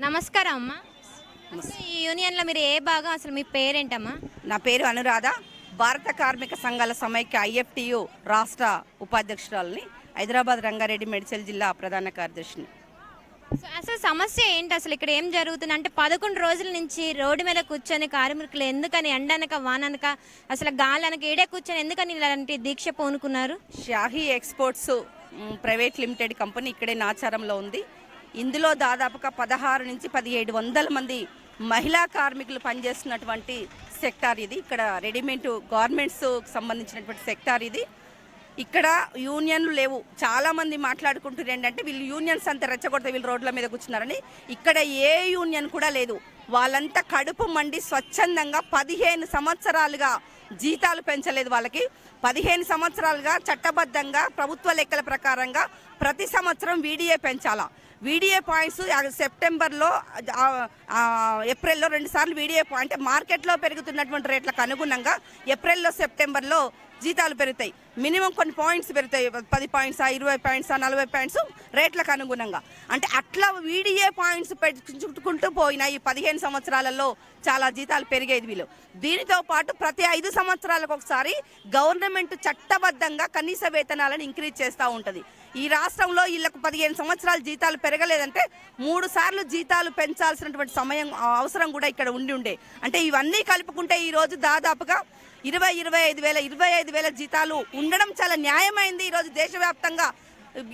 నమస్కారం అమ్మా. ఈ యూనియన్లో మీరు ఏ భాగం, అసలు మీ పేరేంటమ్మా? నా పేరు అనురాధ. భారత కార్మిక సంఘాల సమైక్య ఐఎఫ్టియు రాష్ట్ర ఉపాధ్యక్షురాలని, హైదరాబాద్ రంగారెడ్డి మేడ్చల్ జిల్లా ప్రధాన కార్యదర్శిని. అసలు సమస్య ఏంటి? అసలు ఇక్కడ ఏం జరుగుతుంది అంటే 11 రోజుల నుంచి రోడ్డు మీద కూర్చొని కార్మికులు ఎందుకని ఎండనక వాననక అసలు గాలనక ఏడే కూర్చొని ఎందుకని ఇలాంటి దీక్ష పూనుకున్నారు? Shahi Exports Private Limited company ఇక్కడే నాచారంలో ఉంది. ఇందులో దాదాపుగా 16 నుంచి 1700 మంది మహిళా కార్మికులు పనిచేస్తున్నటువంటి సెక్టార్ ఇది. ఇక్కడ రెడీమేడ్ గార్మెంట్స్ సంబంధించినటువంటి సెక్టార్ ఇది. ఇక్కడ యూనియన్లు లేవు. చాలామంది మాట్లాడుకుంటున్నారు ఏంటంటే వీళ్ళు యూనియన్స్ అంతా రెచ్చగొడితే వీళ్ళు రోడ్ల మీద కూర్చున్నారని. ఇక్కడ ఏ యూనియన్ కూడా లేదు. వాళ్ళంతా కడుపు మండి స్వచ్ఛందంగా 15 సంవత్సరాలుగా జీతాలు పెంచలేదు వాళ్ళకి. 15 సంవత్సరాలుగా చట్టబద్ధంగా ప్రభుత్వ లెక్కల ప్రకారంగా ప్రతి సంవత్సరం వీడిఏ పెంచాలా. వీడిఏ పాయింట్స్ సెప్టెంబర్లో ఏప్రిల్లో 2 సార్లు వీడిఏ పాయింట్ మార్కెట్లో పెరుగుతున్నటువంటి రేట్లకు అనుగుణంగా ఏప్రిల్లో సెప్టెంబర్లో జీతాలు పెరుగుతాయి. మినిమం కొన్ని పాయింట్స్ పెరుగుతాయి, 10 పాయింట్సా 20 పాయింట్సా 40 పాయింట్స్ రేట్లకు అనుగుణంగా. అంటే అట్లా వీడిఏ పాయింట్స్ పెంచుకుంటూ పోయిన ఈ 15 సంవత్సరాలలో చాలా జీతాలు పెరిగేది వీళ్ళు. దీనితో పాటు ప్రతి 5 సంవత్సరాలకు ఒకసారి గవర్నమెంట్ చట్టబద్ధంగా కనీస వేతనాలను ఇంక్రీజ్ చేస్తూ ఉంటుంది. ఈ రాష్ట్రంలో వీళ్ళకు 15 సంవత్సరాలు జీతాలు పెరగలేదంటే 3 సార్లు జీతాలు పెంచాల్సినటువంటి సమయం అవసరం కూడా ఇక్కడ ఉండే. అంటే ఇవన్నీ కలుపుకుంటే ఈరోజు దాదాపుగా 25 వేల జీతాలు ఉండడం చాలా న్యాయమైంది. ఈరోజు దేశవ్యాప్తంగా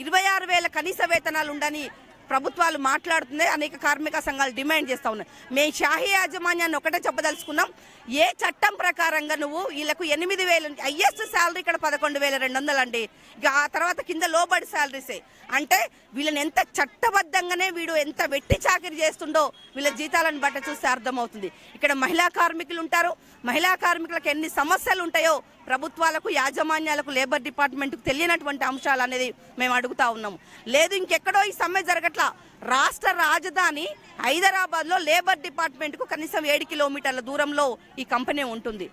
26,000 కనీస వేతనాలు ఉండని ప్రభుత్వాలు మాట్లాడుతుంది. అనేక కార్మిక సంఘాలు డిమాండ్ చేస్తూ ఉన్నాయి. మేము షాహీ యాజమాన్యాన్ని ఒకటే చెప్పదలుచుకున్నాం, ఏ చట్టం ప్రకారంగా నువ్వు వీళ్ళకు 8,000 హైయెస్ట్ శాలరీ ఇక్కడ 11,200 అండి. ఇక ఆ తర్వాత కింద లోబడి శాలరీసే. అంటే వీళ్ళని ఎంత చట్టబద్ధంగానే వీడు ఎంత వెట్టి చాకరీ చేస్తుండో వీళ్ళ జీతాలను బట్టి చూస్తే అర్థమవుతుంది. ఇక్కడ మహిళా కార్మికులు ఉంటారు. మహిళా కార్మికులకు ఎన్ని సమస్యలు ఉంటాయో ప్రభుత్వాలకు, యాజమాన్యాలకు, లేబర్ డిపార్ట్మెంట్కు తెలియనటువంటి అంశాలు అనేది మేము అడుగుతా ఉన్నాము. లేదు ఇంకెక్కడో ఈ సమ్మె జరగట్లా. రాష్ట్ర రాజధాని హైదరాబాద్లో లేబర్ డిపార్ట్మెంట్కు కనీసం 7 కిలోమీటర్ల దూరంలో ఈ కంపెనీ ఉంటుంది.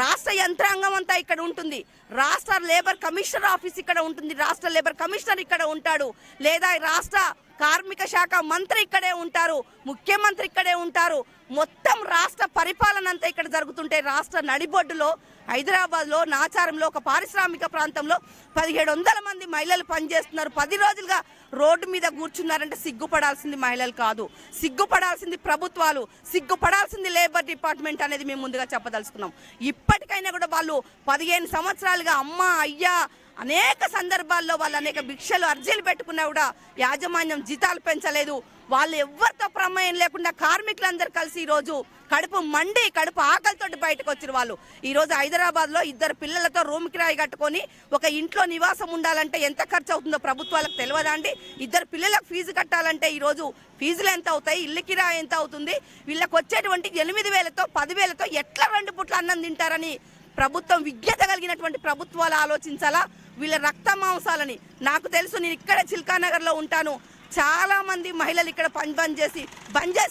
రాష్ట్ర యంత్రాంగం అంతా ఇక్కడ ఉంటుంది. రాష్ట్ర లేబర్ కమిషనర్ ఆఫీస్ ఇక్కడ ఉంటుంది. రాష్ట్ర లేబర్ కమిషనర్ ఇక్కడ ఉంటాడు. లేదా రాష్ట్ర కార్మిక శాఖ మంత్రి ఇక్కడే ఉంటారు. ముఖ్యమంత్రి ఇక్కడే ఉంటారు. మొత్తం రాష్ట్ర పరిపాలన అంతా ఇక్కడ జరుగుతుంటే రాష్ట్ర నడిబొడ్డులో హైదరాబాద్లో నాచారంలో ఒక పారిశ్రామిక ప్రాంతంలో 1700 మంది మహిళలు పనిచేస్తున్నారు. 10 రోజులుగా రోడ్డు మీద కూర్చున్నారంటే సిగ్గుపడాల్సింది మహిళలు కాదు, సిగ్గుపడాల్సింది ప్రభుత్వాలు, సిగ్గుపడాల్సింది లేబర్ డిపార్ట్మెంట్ అనేది మేము ముందుగా చెప్పదలుచుకున్నాం. ఇప్పటికైనా కూడా వాళ్ళు 15 సంవత్సరాలుగా అమ్మ అయ్యా అనేక సందర్భాల్లో వాళ్ళు అనేక భిక్షలు అర్జీలు పెట్టుకున్నా కూడా యాజమాన్యం జీతాలు పెంచలేదు. వాళ్ళు ఎవరితో ప్రమేయం లేకుండా కార్మికులందరూ కలిసి ఈరోజు కడుపు మండి కడుపు ఆకలితో బయటకు వచ్చిన వాళ్ళు ఈరోజు హైదరాబాద్లో 2 పిల్లలతో రూమ్ కిరాయి కట్టుకొని ఒక ఇంట్లో నివాసం ఉండాలంటే ఎంత ఖర్చు అవుతుందో ప్రభుత్వాలకు తెలియదా అండి? 2 పిల్లలకు ఫీజు కట్టాలంటే ఈరోజు ఫీజులు ఎంత అవుతాయి, ఇల్లు కిరాయి ఎంత అవుతుంది? వీళ్ళకి వచ్చేటువంటి 8,000తో 10,000తో ఎట్లా 2 పూట్ల అన్నం తింటారని ప్రభుత్వం, విజ్ఞత కలిగినటువంటి ప్రభుత్వాలు ఆలోచించాలా. వీళ్ళ రక్త మాంసాలని నాకు తెలుసు. నేను ఇక్కడే చిల్కానగర్లో ఉంటాను. చాలా మంది మహిళలు ఇక్కడ బంద్ చేసి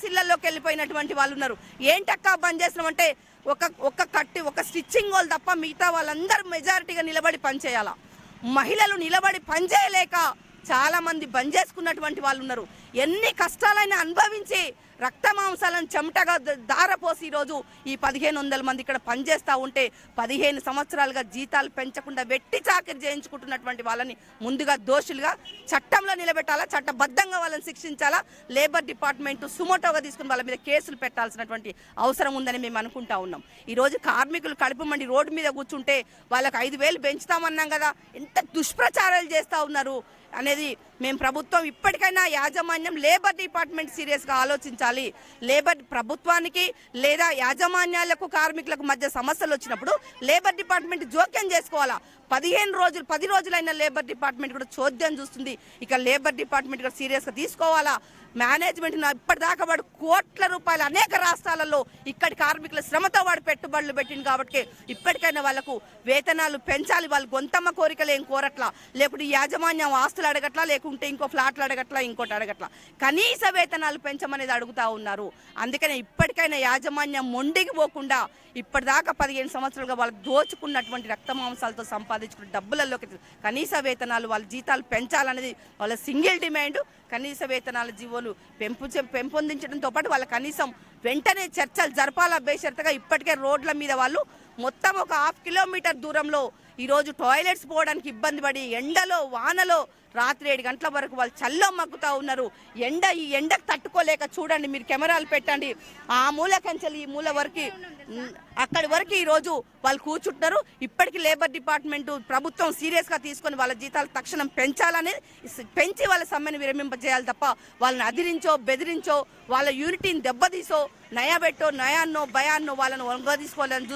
ఇళ్లలోకి వెళ్ళిపోయినటువంటి వాళ్ళు ఉన్నారు. ఏంటక్క బంద్ చేసినామంటే ఒక స్టిచ్చింగ్ వాళ్ళు తప్ప మిగతా వాళ్ళందరూ మెజారిటీగా నిలబడి పనిచేయాలా. మహిళలు నిలబడి పనిచేయలేక చాలా మంది బంద్ చేసుకున్నటువంటి వాళ్ళు ఉన్నారు. ఎన్ని కష్టాలైనా అనుభవించి రక్త మాంసాలను చెమటగా దారపోసి ఈరోజు ఈ 1500 మంది ఇక్కడ పనిచేస్తూ ఉంటే 15 సంవత్సరాలుగా జీతాలు పెంచకుండా వెట్టి చాకరీ చేయించుకుంటున్నటువంటి వాళ్ళని ముందుగా దోషులుగా చట్టంలో నిలబెట్టాలా, చట్టబద్ధంగా వాళ్ళని శిక్షించాలా. లేబర్ డిపార్ట్మెంట్ సుమోటోగా తీసుకుని వాళ్ళ మీద కేసులు పెట్టాల్సినటువంటి అవసరం ఉందని మేము అనుకుంటా ఉన్నాం. ఈరోజు కార్మికులు కడుపు మండి రోడ్డు మీద కూర్చుంటే వాళ్ళకి 5,000 పెంచుతామన్నాం కదా, ఎంత దుష్ప్రచారాలు చేస్తూ ఉన్నారు అనేది మేము ప్రభుత్వం ఇప్పటికైనా యాజమాన్యం లేబర్ డిపార్ట్మెంట్ సీరియస్గా ఆలోచించాలి. లేబర్ ప్రభుత్వానికి లేదా యాజమాన్యాలకు కార్మికులకు మధ్య సమస్యలు వచ్చినప్పుడు లేబర్ డిపార్ట్మెంట్ జోక్యం చేసుకోవాలా. 10 రోజులైన లేబర్ డిపార్ట్మెంట్ కూడా చోద్యం చూస్తుంది. ఇక లేబర్ డిపార్ట్మెంట్ కూడా సీరియస్గా తీసుకోవాలా. మేనేజ్మెంట్ ఇప్పటిదాకా వాడు కోట్ల రూపాయలు అనేక రాష్ట్రాలలో ఇక్కడి కార్మికుల శ్రమతో వాడు పెట్టుబడులు పెట్టింది కాబట్టి ఇప్పటికైనా వాళ్ళకు వేతనాలు పెంచాలి. వాళ్ళు గొంతమ్మ కోరికలు ఏం కోరట్లా, లేకుంటే యాజమాన్యం ఆస్తులు అడగట్లా, లేకుంటే ఉంటే ఇంకో ఫ్లాట్లు అడగట్లా, ఇంకోటి అడగట్లా, కనీస వేతనాలు పెంచమనేది అడుగుతా ఉన్నారు. అందుకనే ఇప్పటికైనా యాజమాన్యం మొండికి పోకుండా ఇప్పటిదాకా 15 సంవత్సరాలుగా వాళ్ళు దోచుకున్నటువంటి రక్తమాంసాలతో సంపాదించుకున్న డబ్బులలోకి కనీస వేతనాలు, వాళ్ళ జీతాలు పెంచాలనేది వాళ్ళ సింగిల్ డిమాండ్. కనీస వేతనాల జీవోలు పెంపొందించడంతో పాటు వాళ్ళ కనీసం వెంటనే చర్చలు జరపాల బేషరతుగా. ఇప్పటికే రోడ్ల మీద వాళ్ళు మొత్తం ఒక 1/2 కిలోమీటర్ దూరంలో ఈరోజు టాయిలెట్స్ పోవడానికి ఇబ్బంది పడి ఎండలో వానలో రాత్రి 7 గంటల వరకు వాళ్ళు చల్లో మగ్గుతూ ఉన్నారు. ఈ ఎండకు తట్టుకోలేక చూడండి, మీరు కెమెరాలు పెట్టండి, ఆ మూల కంచెలు ఈ మూల వరకు అక్కడి వరకు ఈరోజు వాళ్ళు కూర్చుంటున్నారు. ఇప్పటికీ లేబర్ డిపార్ట్మెంట్ ప్రభుత్వం సీరియస్గా తీసుకొని వాళ్ళ జీతాలు తక్షణం పెంచి వాళ్ళ సమ్మెను విరమింపజేయాలి తప్ప వాళ్ళని అదిరించో బెదిరించో వాళ్ళ యూనిటీని దెబ్బతీసో నయాన్నో భయాన్నో వాళ్ళను వంగదీసుకోవాలని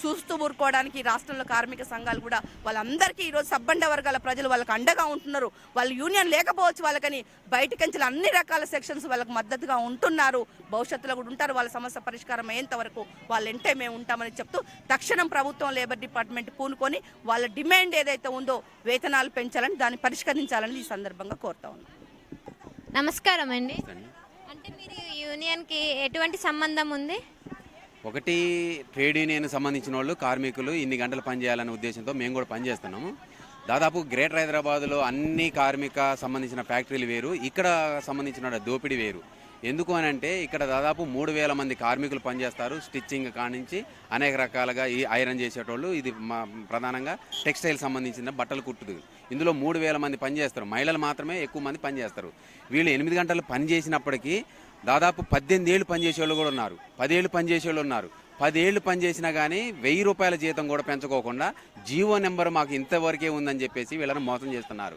చూస్తూ ఊరుకోవడానికి రాష్ట్రంలో కార్మిక సంఘాలు కూడా వాళ్ళందరికీ ఈరోజు సబ్బండ వర్గాల ప్రజలు వాళ్ళకి అండగా ఉంటున్నారు. వాళ్ళు యూనియన్ లేకపోవచ్చు వాళ్ళకని బయటకంచెలు అన్ని రకాల సెక్షన్స్ వాళ్ళకి మద్దతుగా ఉంటున్నారు. భవిష్యత్తులో కూడా ఉంటారు. వాళ్ళ సమస్య పరిష్కారం అయ్యేంత వరకు వాళ్ళ ఎంటే మేము ఉంటామని చెప్తూ తక్షణం ప్రభుత్వం లేబర్ డిపార్ట్మెంట్ పూనుకొని వాళ్ళ డిమాండ్ ఏదైతే ఉందో వేతనాలు పెంచాలని దాన్ని పరిష్కరించాలని ఈ సందర్భంగా కోరుతా ఉన్నాం. నమస్కారం అండి. అంటే మీరు యూనియన్కి ఎటువంటి సంబంధం ఉంది? ఒకటి, ట్రేడ్ యూనియన్ సంబంధించిన వాళ్ళు కార్మికులు ఇన్ని గంటలు పనిచేయాలనే ఉద్దేశంతో మేము కూడా పనిచేస్తున్నాము. దాదాపు గ్రేటర్ హైదరాబాద్లో అన్ని కార్మిక సంబంధించిన ఫ్యాక్టరీలు వేరు, ఇక్కడ సంబంధించిన దోపిడీ వేరు. ఎందుకు అని అంటే ఇక్కడ దాదాపు 3,000 మంది కార్మికులు పనిచేస్తారు. స్టిచ్చింగ్ కానించి అనేక రకాలుగా ఈ ఐరన్ చేసేటోళ్ళు, ఇది ప్రధానంగా టెక్స్టైల్ సంబంధించిన బట్టలు కుట్టుదు. ఇందులో 3,000 మంది పనిచేస్తారు. మహిళలు మాత్రమే ఎక్కువ మంది పనిచేస్తారు. వీళ్ళు 8 గంటలు పని చేసినప్పటికీ దాదాపు 18 ఏళ్ళు పనిచేసేవాళ్ళు కూడా ఉన్నారు, 10 ఏళ్ళు పనిచేసేవాళ్ళు ఉన్నారు. 10 ఏళ్ళు పనిచేసినా కానీ 1,000 రూపాయల జీతం కూడా పెంచుకోకుండా జీవో నెంబర్ మాకు ఇంతవరకే ఉందని చెప్పేసి వీళ్ళని మోసం చేస్తున్నారు.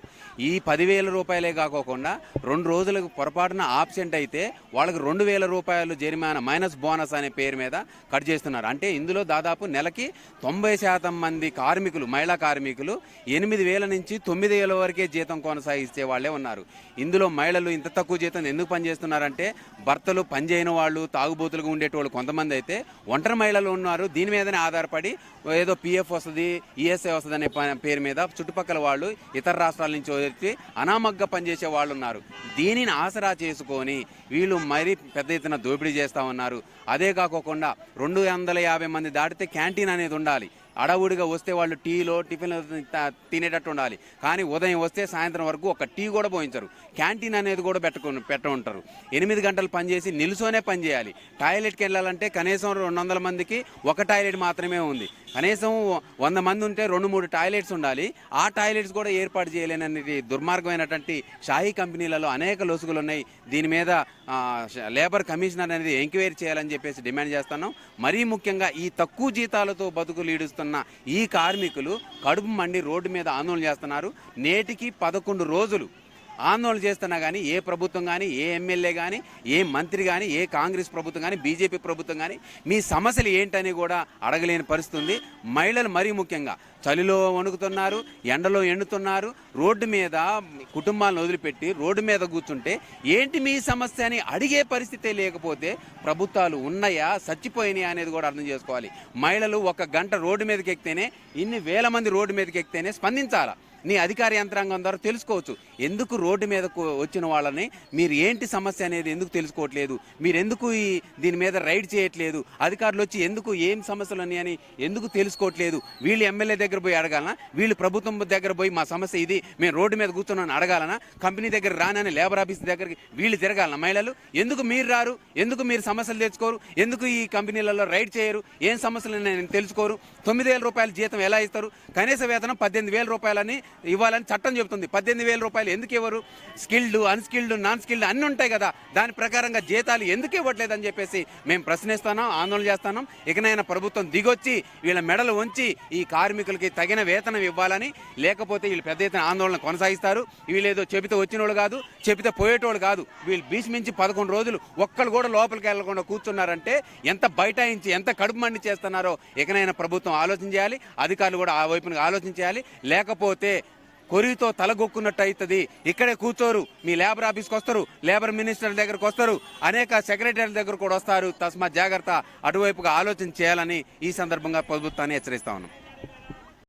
ఈ 10,000 రూపాయలే కాకోకుండా 2 రోజులకు పొరపాటున ఆబ్సెంట్ అయితే వాళ్ళకి 2,000 రూపాయలు జరిమానా మైనస్ బోనస్ అనే పేరు మీద కట్ చేస్తున్నారు. అంటే ఇందులో దాదాపు నెలకి 90% మంది కార్మికులు, మహిళా కార్మికులు 8,000 నుంచి 9,000 వరకే జీతం కొనసాగిస్తే వాళ్ళే ఉన్నారు. ఇందులో మహిళలు ఇంత తక్కువ జీతం ఎందుకు పనిచేస్తున్నారంటే భర్తలు పనిచేయని వాళ్ళు, తాగుబోతులుగా ఉండేటోళ్ళు కొంతమంది అయితే ఒంటరి మహిళలు ఉన్నారు. దీని మీదనే ఆధారపడి ఏదో పిఎఫ్ వస్తుంది, ఈఎస్ఐ వస్తుంది అనే పేరు మీద చుట్టుపక్కల వాళ్ళు ఇతర రాష్ట్రాల నుంచి వచ్చి అనామగ్గా పనిచేసే వాళ్ళు ఉన్నారు. దీనిని ఆసరా చేసుకొని వీళ్ళు మరీ పెద్ద ఎత్తున దోపిడీ చేస్తూ ఉన్నారు. అదే కాకోకుండా 250 మంది దాటితే క్యాంటీన్ అనేది ఉండాలి. అడవుడిగా వస్తే వాళ్ళు టీలో టిఫిన్ తినేటట్టు ఉండాలి. కానీ ఉదయం వస్తే సాయంత్రం వరకు ఒక టీ కూడా పోయించరు. క్యాంటీన్ అనేది కూడా పెట్ట ఉంటారు. 8 గంటలు పనిచేసి నిలుసోనే పనిచేయాలి. టాయిలెట్కి వెళ్ళాలంటే కనీసం 200 మందికి ఒక టాయిలెట్ మాత్రమే ఉంది. కనీసం 100 మంది ఉంటే 2-3 టాయిలెట్స్ ఉండాలి. ఆ టాయిలెట్స్ కూడా ఏర్పాటు చేయలేనటువంటి దుర్మార్గమైనటువంటి షాహీ కంపెనీలలో అనేక లొసుగులు ఉన్నాయి. దీని మీద లేబర్ కమిషనర్ అనేది ఎంక్వైరీ చేయాలని చెప్పేసి డిమాండ్ చేస్తున్నాం. మరీ ముఖ్యంగా ఈ తక్కువ జీతాలతో బతుకులు ఈడుస్తున్న ఈ కార్మికులు కడుపు మండి రోడ్డు మీద ఆందోళన చేస్తున్నారు. నేటికి 11 రోజులు ఆందోళన చేస్తున్నా కానీ ఏ ప్రభుత్వం కానీ, ఏ ఎమ్మెల్యే కానీ, ఏ మంత్రి కానీ, ఏ కాంగ్రెస్ ప్రభుత్వం కానీ, బీజేపీ ప్రభుత్వం కానీ మీ సమస్యలు ఏంటని కూడా అడగలేని పరిస్థితి ఉంది. మహిళలు మరీ ముఖ్యంగా చలిలో వణుకుతున్నారు, ఎండలో ఎండుతున్నారు. రోడ్డు మీద కుటుంబాలను వదిలిపెట్టి రోడ్డు మీద కూర్చుంటే ఏంటి మీ సమస్య అని అడిగే పరిస్థితే లేకపోతే ప్రభుత్వాలు ఉన్నాయా, చచ్చిపోయినాయా అనేది కూడా అర్థం చేసుకోవాలి. మహిళలు 1 గంట రోడ్డు మీదకి ఎక్కితేనే, ఇన్ని వేల మంది రోడ్డు మీదకి ఎక్కితేనే స్పందించాలా. నీ అధికార యంత్రాంగం ద్వారా తెలుసుకోవచ్చు. ఎందుకు రోడ్డు మీదకు వచ్చిన వాళ్ళని మీరు ఏంటి సమస్య అనేది ఎందుకు తెలుసుకోవట్లేదు, మీరు ఎందుకు దీని మీద రైడ్ చేయట్లేదు, అధికారులు వచ్చి ఎందుకు ఏం సమస్యలు అని ఎందుకు తెలుసుకోవట్లేదు. వీళ్ళు ఎమ్మెల్యే దగ్గర పోయి అడగాలనా, వీళ్ళు ప్రభుత్వం దగ్గర పోయి మా సమస్య ఇది, మేము రోడ్డు మీద కూర్చున్నాను అడగాలనా, కంపెనీ దగ్గర రానని లేబర్ ఆఫీస్ దగ్గరికి వీళ్ళు తిరగాలనా. మహిళలు ఎందుకు మీరు రారు, ఎందుకు మీరు సమస్యలు తెచ్చుకోరు, ఎందుకు ఈ కంపెనీలలో రైడ్ చేయరు, ఏం సమస్యలు నేను తెలుసుకోరు. 9,000 రూపాయల జీతం ఎలా ఇస్తారు? కనీస వేతనం 18,000 రూపాయలని ఇవ్వాలని చట్టం చెబుతుంది. 18,000 రూపాయలు ఎందుకు ఇవ్వరు? స్కిల్డ్, అన్స్కిల్డ్, నాన్ స్కిల్డ్ అన్నీ ఉంటాయి కదా, దాని ప్రకారంగా జీతాలు ఎందుకు ఇవ్వట్లేదని చెప్పేసి మేము ప్రశ్నిస్తున్నాం, ఆందోళన చేస్తున్నాం. ఇకనైనా ప్రభుత్వం దిగొచ్చి వీళ్ళ మెడలు వంచి ఈ కార్మికులకి తగిన వేతనం ఇవ్వాలని, లేకపోతే వీళ్ళు పెద్ద ఎత్తున ఆందోళన కొనసాగిస్తారు. వీళ్ళేదో చెబితే వచ్చినోళ్ళు కాదు, చెబితే పోయేటోళ్ళు కాదు. వీళ్ళు భీష్మించి 11 రోజులు ఒక్కళ్ళు కూడా లోపలికి వెళ్లకుండా కూర్చున్నారంటే ఎంత బైఠాయించి ఎంత కడుపు మండి చేస్తున్నారో ఇకనైనా ప్రభుత్వం ఆలోచన చేయాలి, అధికారులు కూడా ఆ వైపున ఆలోచన చేయాలి. లేకపోతే కొరితో తలగొక్కున్నట్టు అవుతుంది. ఇక్కడే కూర్చోరు, మీ లేబర్ ఆఫీస్కి వస్తారు, లేబర్ మినిస్టర్ దగ్గరకు వస్తారు, అనేక సెక్రటరీల దగ్గర కూడా వస్తారు. తస్మాత్ జాగ్రత్త, అటువైపుగా ఆలోచన చేయాలని ఈ సందర్భంగా ప్రభుత్వాన్ని హెచ్చరిస్తా ఉన్నాం.